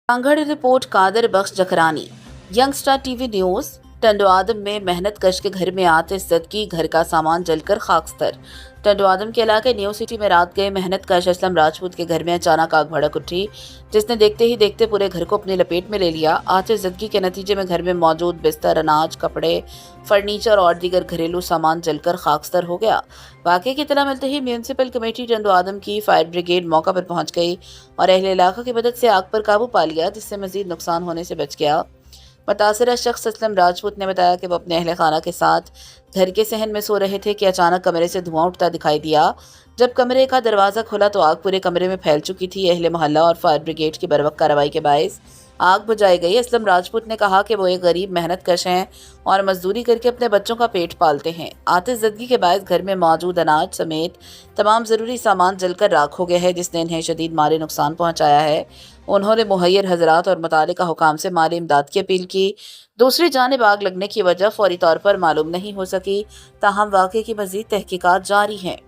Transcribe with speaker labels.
Speaker 1: Kangar report Qadir Bakhsh Jakhrani. Youngstar TV news. टंडवादम में मेहनत कश के घर में आतिश ज़दगी, घर का सामान जलकर खाकस्तर। टंडवादम के इलाके न्यू सिटी में रात गए मेहनत कश असलम राजपूत के घर में अचानक आग भड़क उठी, जिसने देखते ही देखते पूरे घर को अपनी लपेट में ले लिया। आतिश ज़दगी के नतीजे में घर में मौजूद बिस्तर, अनाज, कपड़े, फर्नीचर और दीगर घरेलू सामान जलकर खाकस्तर हो गया। वाक़े की इत्तला मिलते ही म्यूनसिपल कमेटी टंडवादम की फायर ब्रिगेड मौका पर पहुंच गई और अहले इलाका की मदद से आग पर काबू पा लिया, जिससे मजीद नुकसान होने से बच गया। मुतासरा शख्स असलम राजपूत ने बताया कि वो अपने अहले खाना के साथ घर के सहन में सो रहे थे कि अचानक कमरे से धुआं उठता दिखाई दिया। जब कमरे का दरवाज़ा खुला तो आग पूरे कमरे में फैल चुकी थी। अहले मोहल्ला और फायर ब्रिगेड की बरवक्त कार्रवाई के बायस आग बुझाई गई। असलम राजपूत ने कहा कि वो एक गरीब मेहनत कश हैं और मजदूरी करके अपने बच्चों का पेट पालते हैं। आतिश ज़दगी के बायस घर में मौजूद अनाज समेत तमाम ज़रूरी सामान जलकर राख हो गया है, जिसने इन्हें शदीद माली नुकसान पहुंचाया है। उन्होंने मुहैयर हजरात और मुतालिका हुकाम से माली इमदाद की अपील की। दूसरी जानिब आग लगने की वजह फौरी तौर पर मालूम नहीं हो सकी, ताहम वाक़े की मज़ीद तहकीकात जारी हैं।